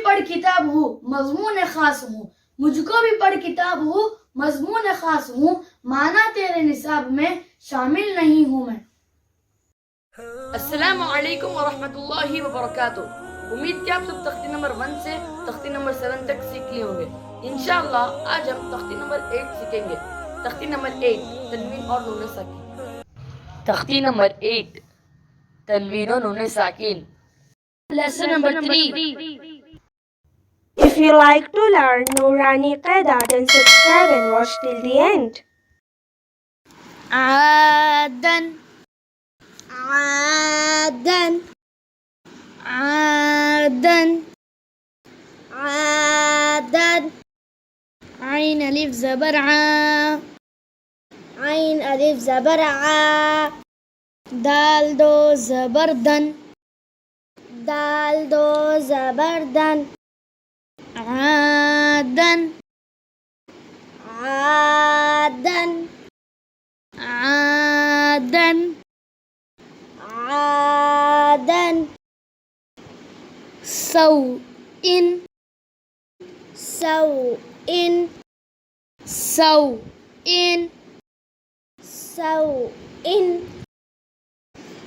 पढ़ किताब हूँ मजमून खास हूँ, मुझको भी पढ़ किताब हूँ मजमून खास हूँ, माना तेरे निसाब में शामिल नहीं हूँ मैं। अस्सलाम वालेकुम व रहमतुल्लाहि व बरकातुहू। उम्मीद कि आप सब तख्ती नंबर 1 से तख्ती नंबर 7 तक सीख लिए होंगे। इंशाअल्लाह आज हम तख्ती नंबर 8 सीखेंगे। तख्ती नंबर 8 तनवीन और नून साकिन। तख्ती नंबर 8 तनवीन और नून साकिन। Lesson number 3. If you like to learn Noorani Qaeda, then subscribe and watch till the end. عادا عادا عادا عادا عين ألف زبر ع عين ألف زبر ع دال دو زبر دن دال دو زبر دن عادا عادا عادا عادا سوء سوء سوء سوء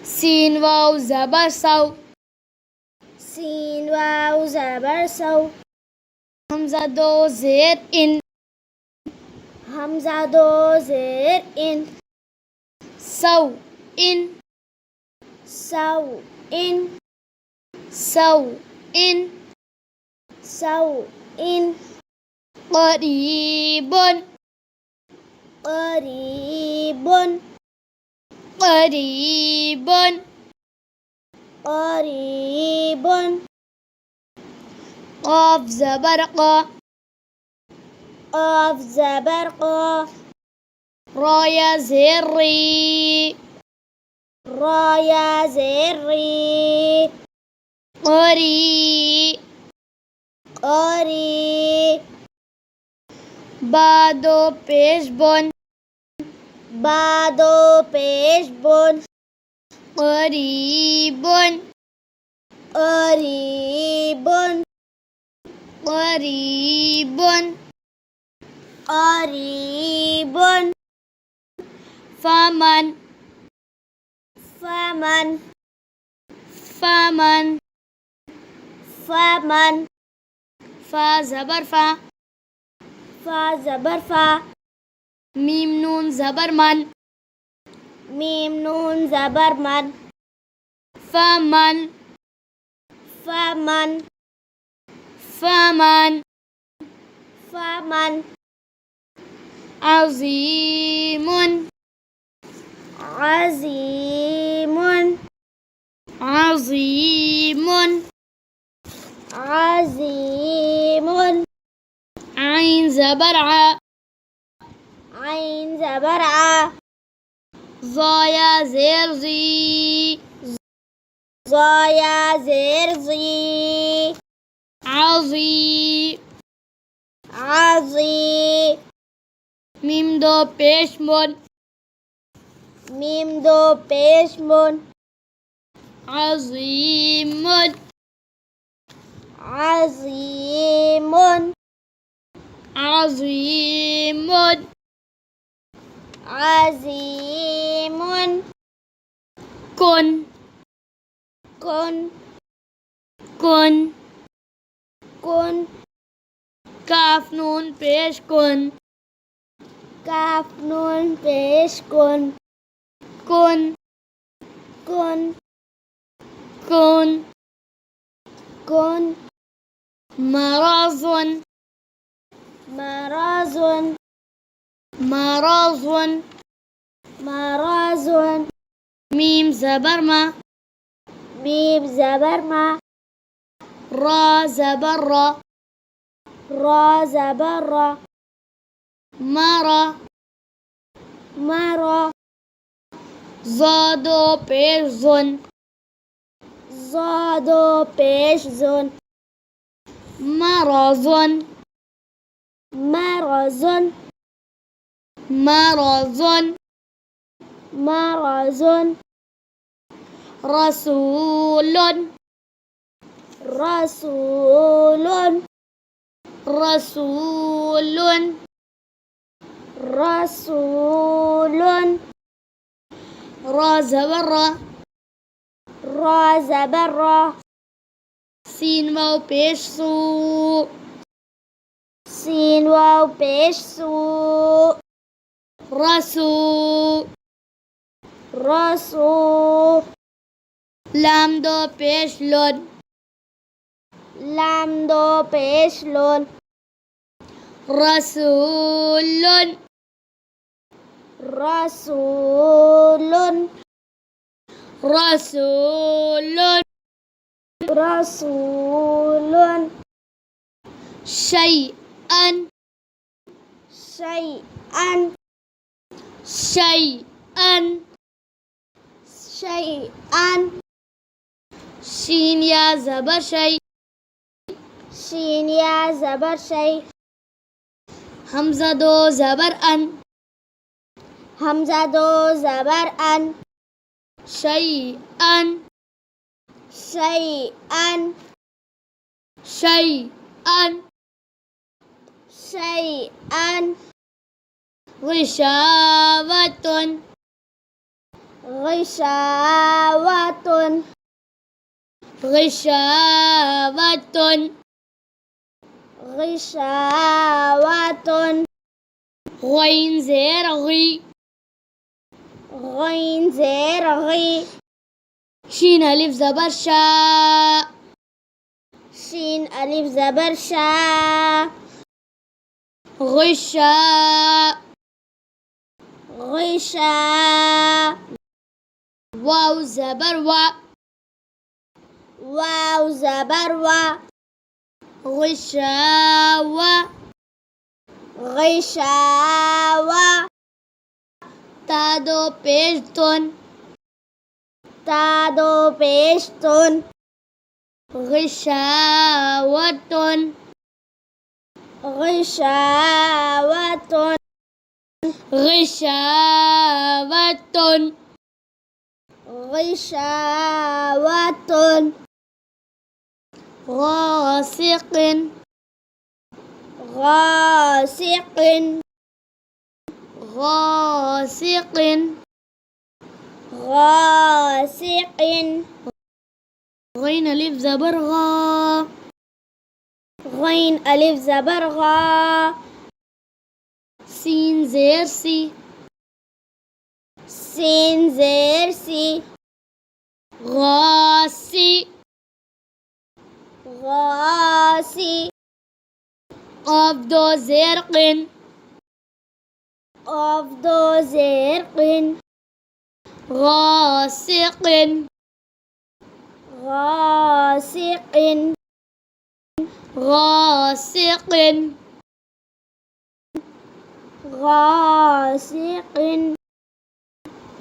سين واو زبر سو سين واو زبر سو همزة دو زير إن همزة دو زير إن سوء سوء سوء سوء قريب قريب قريب قريب قاف زبر قا قاف زبر قا رايا زري رايا زري قري قري بادو پیش بن بادو پیش بن قریب قريب قریب قريب فمن فمن فمن فمن فا زبر فا فا زبر فا ميم نون زبر من ميم نون زبر من فمن فمن فمن فمن عظيم عظيم عظيم عظيم عين زبر ع عين زبر ع ظايا زير زي زايا زير زي عظيم عظي ميم دو پیش من ميم دو پیش من عظيم عظيم عظيم عظيم كن كن كن كن काफ नून पेश कुन काफ नून पेश कुन कुन कुन कुन كن مرض مرض مرض مرض ميم زبر ما ميم زبر ما را زبر را را زبر را مرا مرا زادو پیش زن زاد و پیش زن مرض مرض مرض مرض رسول رسول رسول رسول را زبر را را زبر را سین واو پیش سو سین واو پیش سو رسو رسو لام دو پیش لون لام دو پیش لون رسول رسول رسول رسول شيئا شيئا شيئا شيئا شين يا زبر شيء شين يا زبر شيء همزة دو زبر أن همزة دو زبر أن شيئا شيئا شيئا شيئا غشاوة غشاوة غشاوة غشاوة غين زير غي غين زير غي شين ألف زبر شاء شين ألف زبر شا غشاء غشا واو زبر وا واو زبر وا غشاوة غشاوة تادو بيشتون تادو بيشتون غشاوة غشاوة غشاوة غشاوة غاسق غاسق غاسق غاسق غين ألف زبر غا غين ألف زبر غا سين زير سي سين زير سي غاسي غاسي قاف دو زرق قاف دو زرق غاسق غاسق غاسق غاسق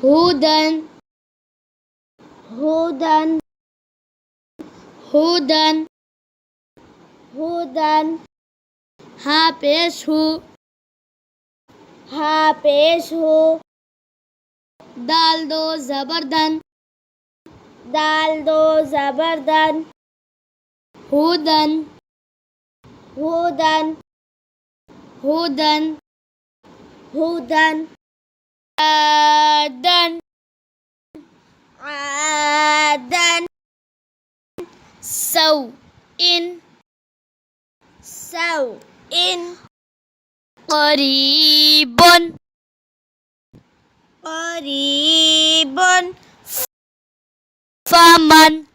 هدى هدى هدى هدى ها پیش ہو ها پیش ہو دال دو زبردن دال دو زبردن هدى هدى هدى هدى عادا عادا سوء سوء قريب قريب فمن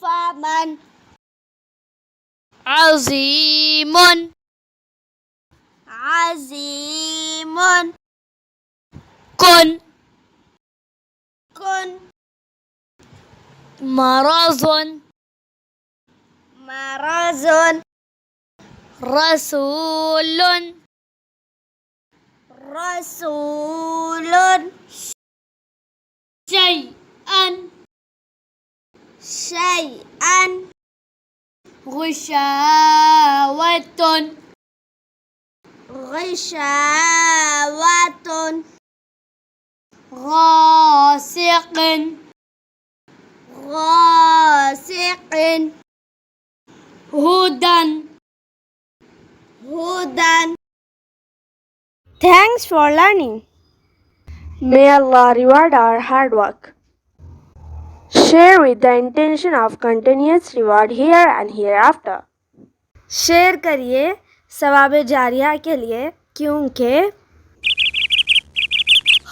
فمن عظيم عظيم كن كن مرض مرض رسول رسول شيئا شيئا غشاوة غشاوة غاسق غاسق هدى هدى. Thanks for learning. May Allah reward our hard work. Share with the intention of continuous reward here and hereafter. Share करिए सवाब जारिया के लिए क्योंकि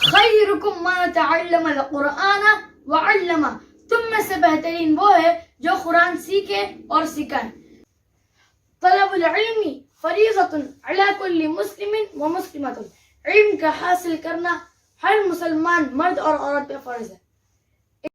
खैरुकुम मन तअल्लम अल-कुरआन व अल्लमा, तुम में से बेहतरीन वो है जो कुरान सीखे और सिखाए। तलबुल इल्मी फरीज़तुन अला कुल्लि मुस्लिमिन व मुस्लिमतुन, इल्म का हासिल करना हर मुसलमान मर्द और औरत पे फर्ज है।